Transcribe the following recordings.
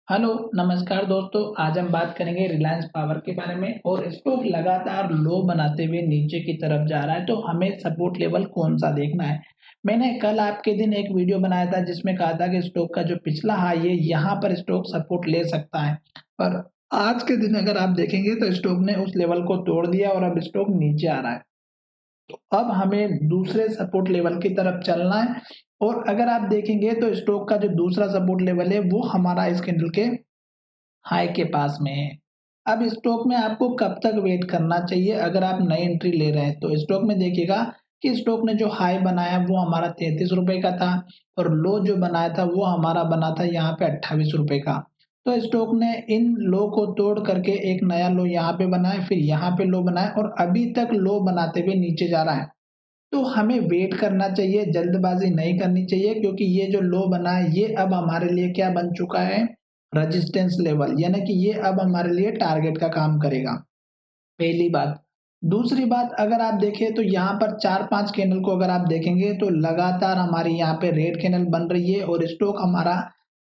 Hello नमस्कार दोस्तों। आज हम बात करेंगे रिलायंस पावर के बारे में। और स्टॉक लगातार लो बनाते हुए नीचे की तरफ जा रहा है, तो हमें सपोर्ट लेवल कौन सा देखना है। मैंने कल आपके दिन एक वीडियो बनाया था जिसमें कहा था कि स्टॉक का जो पिछला हाई है यहाँ पर स्टॉक सपोर्ट ले सकता है, पर आज के दिन अगर आप देखेंगे तो स्टॉक ने उस लेवल को तोड़ दिया और अब स्टॉक नीचे आ रहा है। तो अब हमें दूसरे सपोर्ट लेवल की तरफ चलना है। और अगर आप देखेंगे तो स्टॉक का जो दूसरा सपोर्ट लेवल है वो हमारा इस कैंडल के हाई के पास में है। अब स्टॉक में आपको कब तक वेट करना चाहिए अगर आप नई एंट्री ले रहे हैं, तो स्टॉक में देखिएगा कि स्टॉक ने जो हाई बनाया वो हमारा 33 रुपए का था और लो जो बनाया था वो हमारा बना था यहाँ पे 28 रुपए का। तो स्टॉक ने इन लो को तोड़ करके एक नया लो यहाँ पे बनाया, फिर यहाँ पे लो बनाया और अभी तक लो बनाते हुए नीचे जा रहा है। तो हमें वेट करना चाहिए, जल्दबाजी नहीं करनी चाहिए, क्योंकि ये जो लो बना है ये अब हमारे लिए क्या बन चुका है, रेजिस्टेंस लेवल, यानी कि ये अब हमारे लिए टारगेट का काम करेगा। पहली बात। दूसरी बात, अगर आप देखें तो यहाँ पर 4-5 कैंडल को अगर आप देखेंगे तो लगातार हमारी यहाँ पे रेड कैंडल बन रही है और स्टॉक हमारा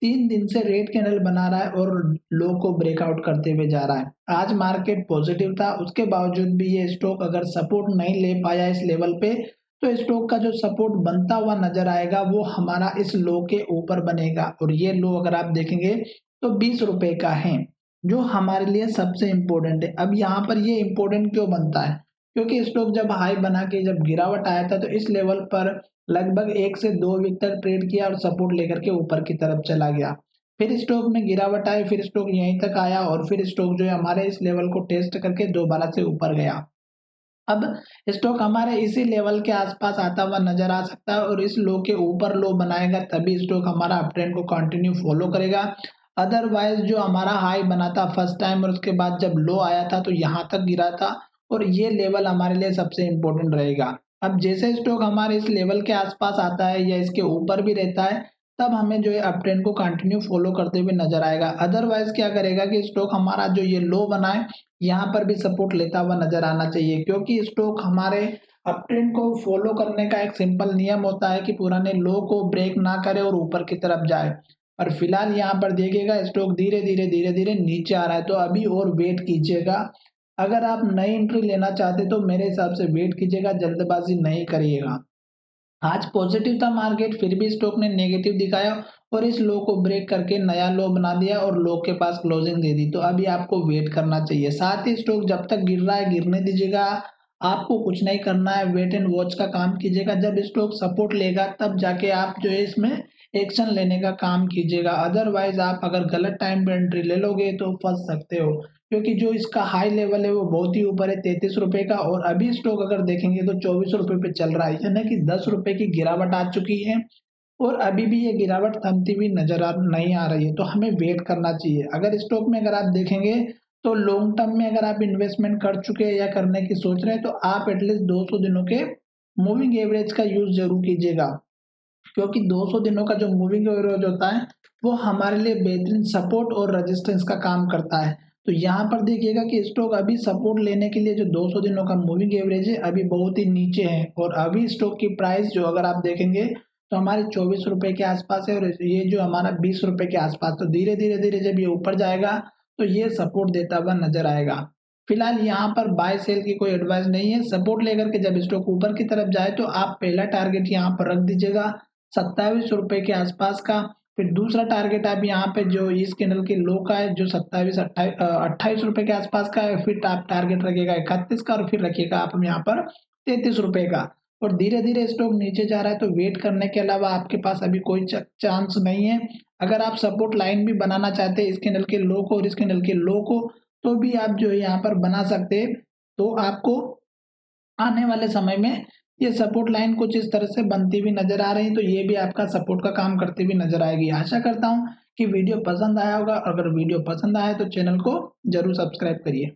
3 दिन से रेड कैंडल बना रहा है और लो को ब्रेकआउट करते हुए जा रहा है। आज मार्केट पॉजिटिव था, उसके बावजूद भी ये स्टॉक अगर सपोर्ट नहीं ले पाया इस लेवल पे, तो स्टॉक का जो सपोर्ट बनता हुआ नजर आएगा वो हमारा इस लो के ऊपर बनेगा और ये लो अगर आप देखेंगे तो 20 रुपए का है, जो हमारे लिए सबसे इम्पोर्टेंट है। अब यहाँ पर ये इम्पोर्टेंट क्यों बनता है, क्योंकि स्टॉक जब हाई बना के जब गिरावट आया था तो इस लेवल पर लगभग 1 से 2 वीक तक ट्रेड किया और सपोर्ट लेकर के ऊपर की तरफ चला गया। फिर स्टॉक में गिरावट आई, फिर स्टॉक यहीं तक आया और फिर स्टॉक जो है हमारे इस लेवल को टेस्ट करके दोबारा से ऊपर गया। अब स्टॉक हमारे इसी लेवल के आसपास आता हुआ नजर आ सकता है और इस लो के ऊपर लो बनाएगा तभी स्टॉक हमारा अप ट्रेंड को कंटिन्यू फॉलो करेगा। अदरवाइज जो हमारा हाई बना था फर्स्ट टाइम और उसके बाद जब लो आया था तो यहाँ तक गिरा था और ये लेवल हमारे लिए सबसे इम्पोर्टेंट रहेगा। अब जैसे स्टॉक हमारे इस लेवल के आसपास आता है या इसके ऊपर भी रहता है, तब हमें जो है अप ट्रेंड को कंटिन्यू फॉलो करते हुए नजर आएगा। अदरवाइज क्या करेगा कि स्टॉक हमारा जो ये लो बना है यहाँ पर भी सपोर्ट लेता हुआ नजर आना चाहिए, क्योंकि स्टॉक हमारे अप ट्रेंड को फॉलो करने का एक सिंपल नियम होता है कि पुराने लो को ब्रेक ना करे और ऊपर की तरफ जाए। और फिलहाल यहाँ पर देखिएगा स्टॉक धीरे धीरे नीचे आ रहा है, तो अभी और वेट कीजिएगा। अगर आप नई एंट्री लेना चाहते तो मेरे हिसाब से वेट कीजिएगा, जल्दबाजी नहीं करिएगा। आज पॉजिटिव था मार्केट, फिर भी स्टॉक ने नेगेटिव दिखाया और इस लो को ब्रेक करके नया लो बना दिया और लो के पास क्लोजिंग दे दी, तो अभी आपको वेट करना चाहिए। साथ ही स्टॉक जब तक गिर रहा है गिरने दीजिएगा, आपको कुछ नहीं करना है, वेट एंड वॉच का काम कीजिएगा। जब स्टॉक सपोर्ट लेगा तब जाके आप जो है इसमें एक्शन लेने का काम कीजिएगा। अदरवाइज आप अगर गलत टाइम पे एंट्री ले लोगे तो फंस सकते हो, क्योंकि जो इसका हाई लेवल है वो बहुत ही ऊपर है 33 रुपए का और अभी स्टॉक अगर देखेंगे तो 24 रुपए पे चल रहा है, यानी कि 10 रुपए की गिरावट आ चुकी है और अभी भी ये गिरावट थमती हुई नजर आ नहीं आ रही है, तो हमें वेट करना चाहिए। अगर स्टॉक में अगर आप देखेंगे तो लॉन्ग टर्म में अगर आप इन्वेस्टमेंट कर चुके हैं या करने की सोच रहे हैं तो आप एटलीस्ट 200 दिनों के मूविंग एवरेज का यूज जरूर कीजिएगा, क्योंकि 200 दिनों का जो मूविंग एवरेज होता है वो हमारे लिए बेहतरीन सपोर्ट और रेजिस्टेंस का काम करता है। तो यहाँ पर देखिएगा कि स्टॉक अभी सपोर्ट लेने के लिए जो 200 दिनों का मूविंग एवरेज है अभी बहुत ही नीचे है और अभी स्टॉक की प्राइस जो अगर आप देखेंगे तो हमारे 24 रुपए के आसपास है और ये जो हमारा 20 रुपए के आसपास, तो धीरे धीरे जब ये ऊपर जाएगा तो ये सपोर्ट देता हुआ नजर आएगा। फिलहाल यहाँ पर बाय सेल की कोई एडवाइस नहीं है। सपोर्ट लेकर के जब स्टॉक ऊपर की तरफ जाए तो आप पहला टारगेट यहाँ पर रख दीजिएगा 27 रुपए के आसपास का। फिर दूसरा टारगेट आप यहाँ पे जो इस कैंडल के लो का है जो 28 रुपए के आसपास का है, फिर आप टारगेट रखिएगा 31 का और फिर रखिएगा आप यहाँ पर 33 रुपए का। और धीरे धीरे स्टॉक नीचे जा रहा है तो वेट करने के अलावा आपके पास अभी कोई चांस नहीं है। अगर आप सपोर्ट लाइन भी बनाना चाहते हैं इस कैंडल के लो को और इस कैंडल के लो को, तो भी आप जो है यहाँ पर बना सकते हैं। तो आपको आने वाले समय में ये सपोर्ट लाइन कुछ इस तरह से बनती हुई नजर आ रही है, तो ये भी आपका सपोर्ट का काम करती हुई नजर आएगी। आशा करता हूँ कि वीडियो पसंद आया होगा। अगर वीडियो पसंद आया तो चैनल को जरूर सब्सक्राइब करिए।